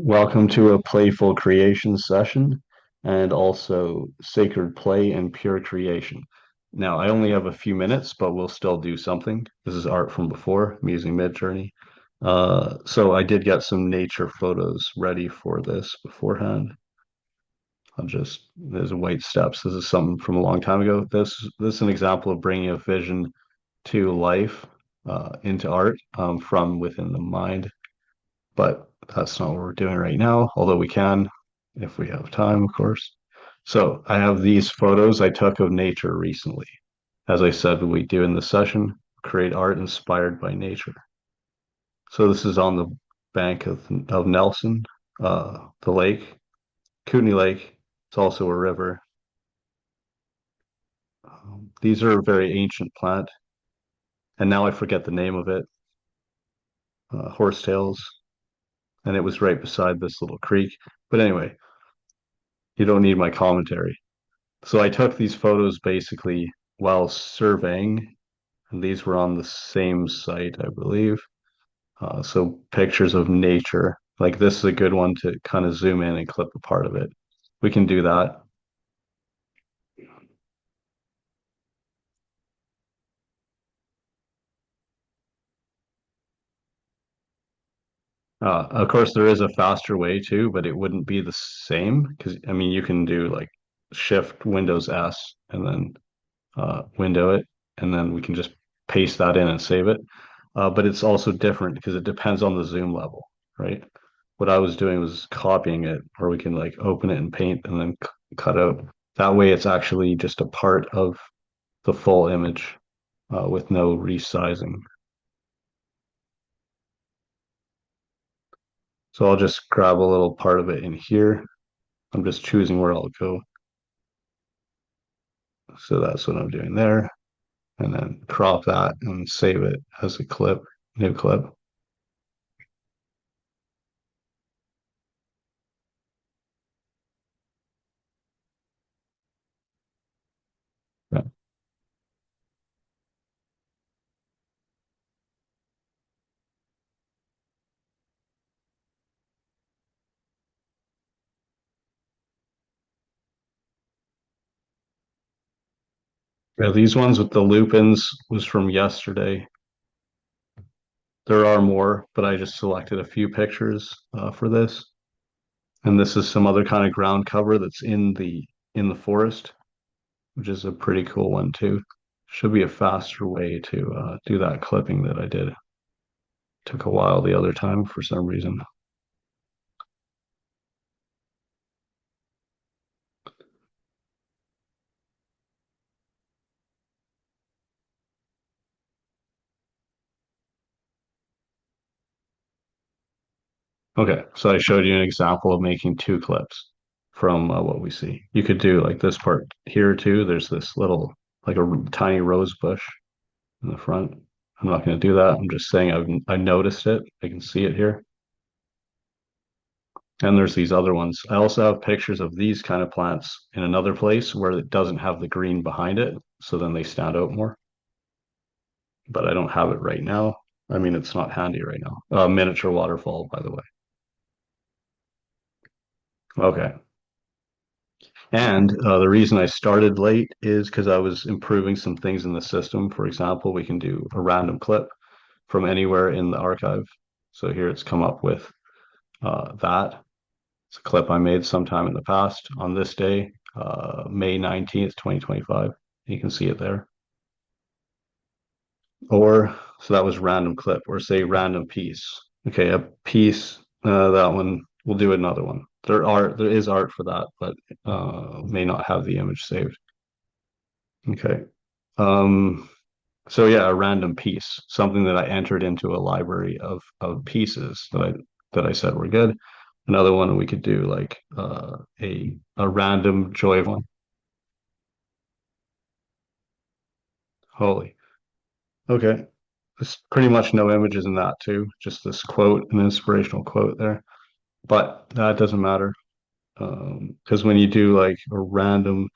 Welcome to a Playful Creation Session and also Sacred Play and Pure Creation. Now, I only have a few minutes, but we'll still do something. This is art from before. I'm using Midjourney. So I did get some nature photos ready for this beforehand. There's white steps. This is something from a long time ago. This is an example of bringing a vision to life, into art, from within the mind, but that's not what we're doing right now, although we can if we have time, of course. So I have these photos I took of nature recently. As I said, we do in the session, create art inspired by nature. So this is on the bank of Nelson, the lake, Kootenai Lake. It's also a river. These are a very ancient plant, and now I forget the name of it, horsetails, and it was right beside this little creek. But anyway, you don't need my commentary. So I took these photos basically while surveying, and these were on the same site, I believe. So pictures of nature. Like this is a good one to kind of zoom in and clip a part of it. We can do that. Of course, there is a faster way too, but it wouldn't be the same because I mean you can do like Shift Windows S and then window it, and then we can just paste that in and save it. But it's also different because it depends on the zoom level, right? What I was doing was copying it, or we can like open it in Paint and then cut out. That way, it's actually just a part of the full image, with no resizing. So I'll just grab a little part of it in here. I'm just choosing where I'll go. So that's what I'm doing there. And then crop that and save it as a clip, new clip. Yeah. Yeah, these ones with the lupins was from yesterday. There are more, but I just selected a few pictures, for this. And this is some other kind of ground cover that's in the forest, which is a pretty cool one too. Should be a faster way to do that clipping that I did. Took a while the other time for some reason. Okay, so I showed you an example of making two clips from, what we see. You could do like this part here too. There's this little, like a tiny rose bush in the front. I'm not going to do that. I'm just saying I noticed it. I can see it here. And there's these other ones. I also have pictures of these kind of plants in another place where it doesn't have the green behind it, so then they stand out more. But I don't have it right now. I mean, it's not handy right now. Miniature waterfall, by the way. Okay. And the reason I started late is because I was improving some things in the system. For example, we can do a random clip from anywhere in the archive. So here it's come up with, that. It's a clip I made sometime in the past on this day, May 19th, 2025. You can see it there. Or, so that was random clip, or say random piece. Okay, a piece, that one, we'll do another one. There is art for that, but may not have the image saved. Okay. Um, so yeah, a random piece, something that I entered into a library of pieces that I said were good. Another one we could do like, a random joy one. Holy. Okay. There's pretty much no images in that too. Just this quote, an inspirational quote there. But that doesn't matter. Because when you do like a random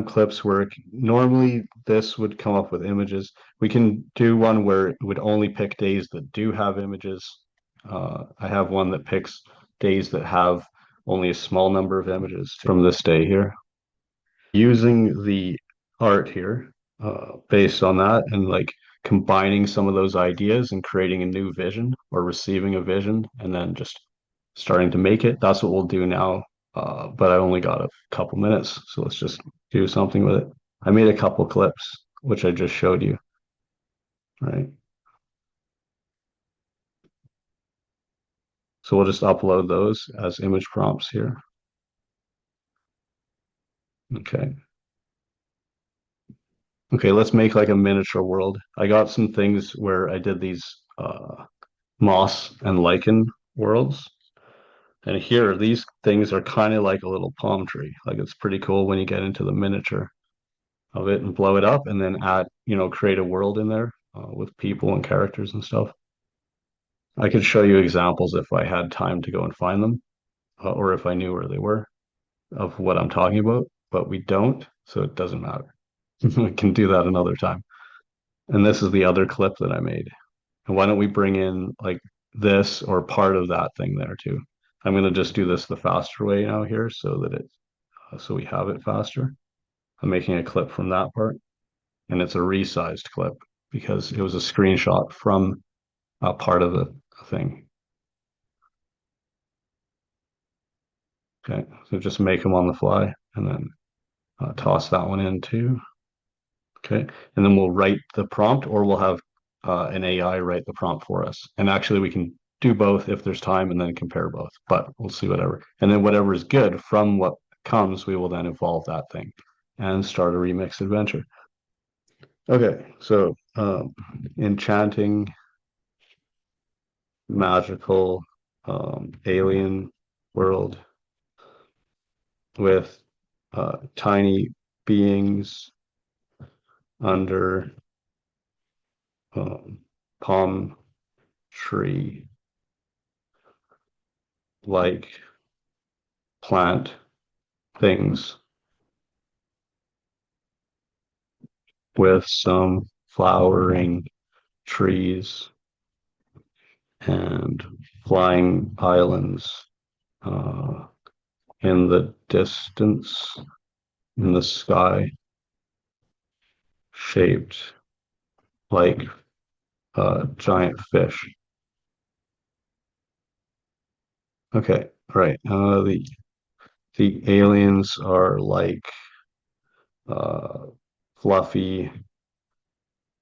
clips where normally this would come up with images, we can do one where it would only pick days that do have images. I have one that picks days that have only a small number of images from this day here. Using the art here, based on that, and like combining some of those ideas and creating a new vision or receiving a vision and then just starting to make it. That's what we'll do now. But I only got a couple minutes, so let's just do something with it. I made a couple clips, which I just showed you, right? So we'll just upload those as image prompts here. Okay. Okay, let's make like a miniature world. I got some things where I did these moss and lichen worlds. And here, these things are kind of like a little palm tree. Like it's pretty cool when you get into the miniature of it and blow it up and then add, create a world in there with people and characters and stuff. I could show you examples if I had time to go and find them, or if I knew where they were of what I'm talking about, but we don't, so it doesn't matter. We can do that another time. And this is the other clip that I made. And why don't we bring in like this or part of that thing there too? I'm going to just do this the faster way now here so that so we have it faster. I'm making a clip from that part, and it's a resized clip because it was a screenshot from a part of the thing. Okay, so just make them on the fly and then toss that one in too. Okay, and then we'll write the prompt, or we'll have an AI write the prompt for us. And actually, we can do both if there's time, and then compare both. But we'll see whatever. And then whatever is good from what comes, we will then evolve that thing and start a remix adventure. Okay, so enchanting, magical, alien world with tiny beings under palm tree like plant things with some flowering trees and flying islands in the distance in the sky shaped like giant fish. Okay, right. The aliens are like uh, fluffy,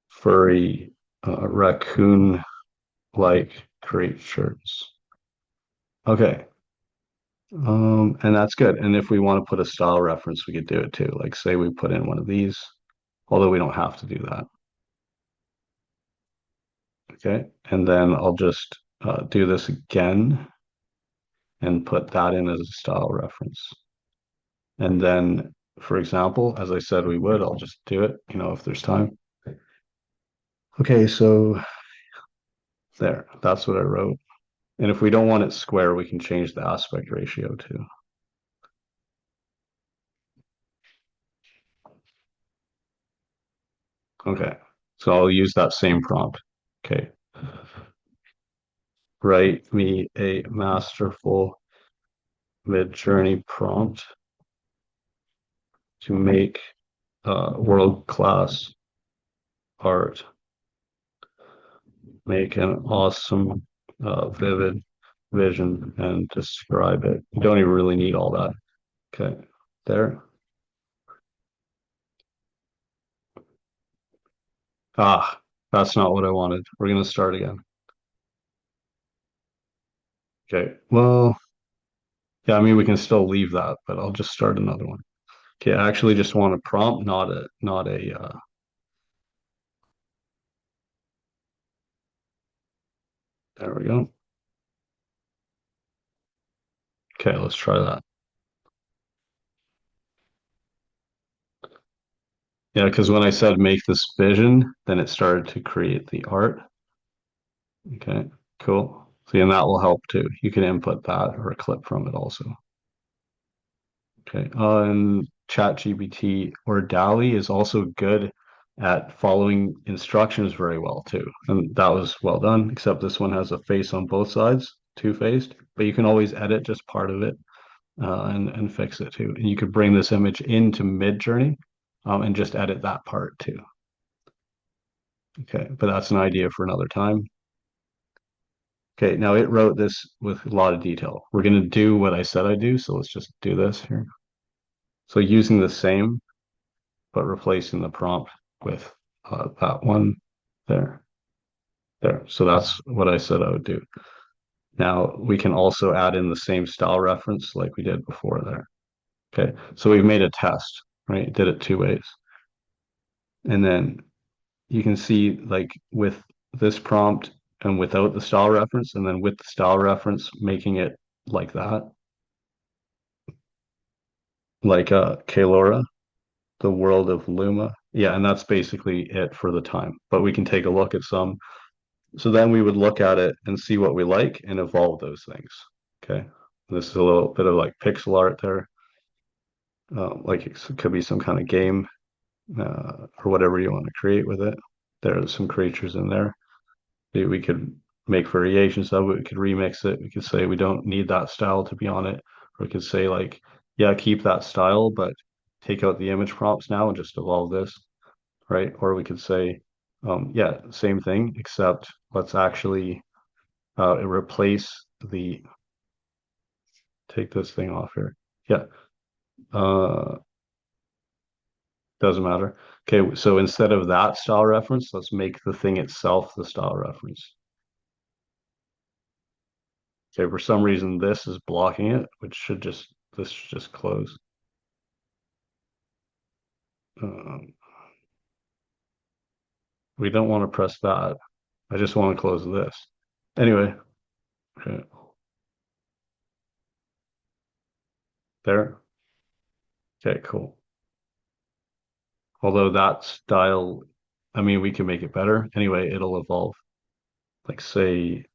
furry, raccoon-like creatures. Okay. And that's good. And if we want to put a style reference, we could do it too. Like say we put in one of these, although we don't have to do that. Okay. And then I'll just do this again and put that in as a style reference. And then, for example, as I said we would, I'll just do it, if there's time. Okay, so there, that's what I wrote. And if we don't want it square, we can change the aspect ratio too. Okay, so I'll use that same prompt. Okay, write me a masterful mid-journey prompt to make world-class art. Make an awesome, vivid vision and describe it. You don't even really need all that. Okay, there. Ah, that's not what I wanted. We're going to start again. Okay, well, yeah, I mean, we can still leave that, but I'll just start another one. Okay, I actually just want a prompt, not a, there we go. Okay, let's try that. Yeah, because when I said make this vision, then it started to create the art. Okay, cool. See, and that will help too. You can input that or a clip from it also. Okay, and ChatGPT or DALL-E is also good at following instructions very well too. And that was well done, except this one has a face on both sides. two-faced, but you can always edit just part of it and fix it too. And you could bring this image into Mid-Journey and just edit that part too. Okay, but that's an idea for another time. Okay, now it wrote this with a lot of detail. We're going to do what I said I'd do, so let's just do this here. So using the same, but replacing the prompt with that one there. There. So that's what I said I would do. Now we can also add in the same style reference like we did before there. Okay, so we've made a test, right? Did it two ways. And then you can see like with this prompt and without the style reference, and then with the style reference, making it like that, like Kalora, the world of Luma. Yeah, and that's basically it for the time. But we can take a look at some. So then we would look at it and see what we like and evolve those things. Okay. This is a little bit of like pixel art there. Like it could be some kind of game or whatever you want to create with it. There's some creatures in there. We could make variations of it. We could remix it. We could say we don't need that style to be on it. Or we could say like, yeah, keep that style, but take out the image prompts now and just evolve this, right? Or we could say, yeah, same thing, except let's actually replace the, take this thing off here. Yeah, doesn't matter. Okay, so instead of that style reference, let's make the thing itself the style reference. Okay, for some reason this is blocking it, which should just, this should just close. Um, we don't want to press that. I just want to close this. Anyway, okay, there. Okay, cool. Although that style, I mean, we can make it better. Anyway, it'll evolve. Like say,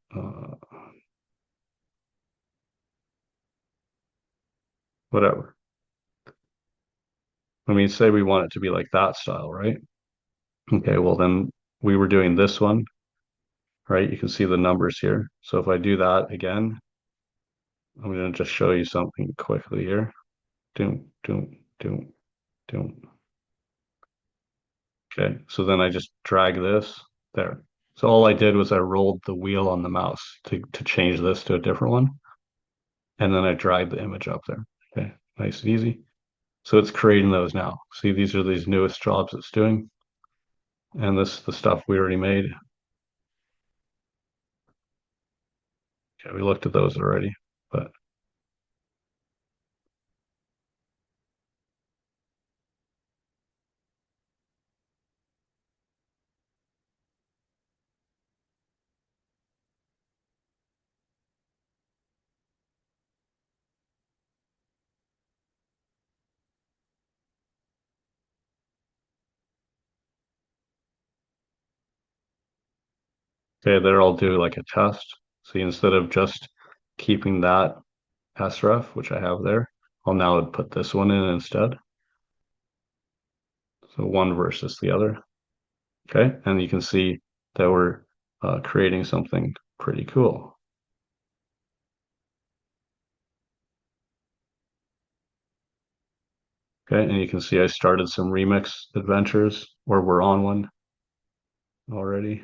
whatever. I mean, say we want it to be like that style, right? Okay, well then we were doing this one, right? You can see the numbers here. So if I do that again, I'm going to just show you something quickly here. Doom, doom, doom, doom. Okay, so then I just drag this there. So all I did was I rolled the wheel on the mouse to change this to a different one. And then I dragged the image up there. Okay, nice and easy. So it's creating those now. See, these are these newest jobs it's doing. And this is the stuff we already made. Okay, we looked at those already, but okay, there I'll do like a test. See, instead of just keeping that sref, which I have there, I'll now put this one in instead. So one versus the other. Okay, and you can see that we're creating something pretty cool. Okay, and you can see I started some remix adventures, or we're on one already.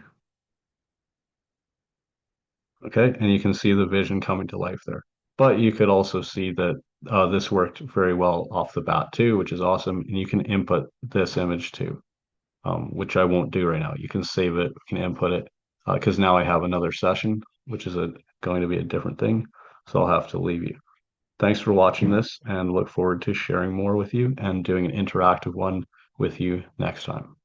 Okay, and you can see the vision coming to life there. But you could also see that this worked very well off the bat too, which is awesome. And you can input this image too, which I won't do right now. You can save it, you can input it, because now I have another session, which is going to be a different thing. So I'll have to leave you. Thanks for watching this and look forward to sharing more with you and doing an interactive one with you next time.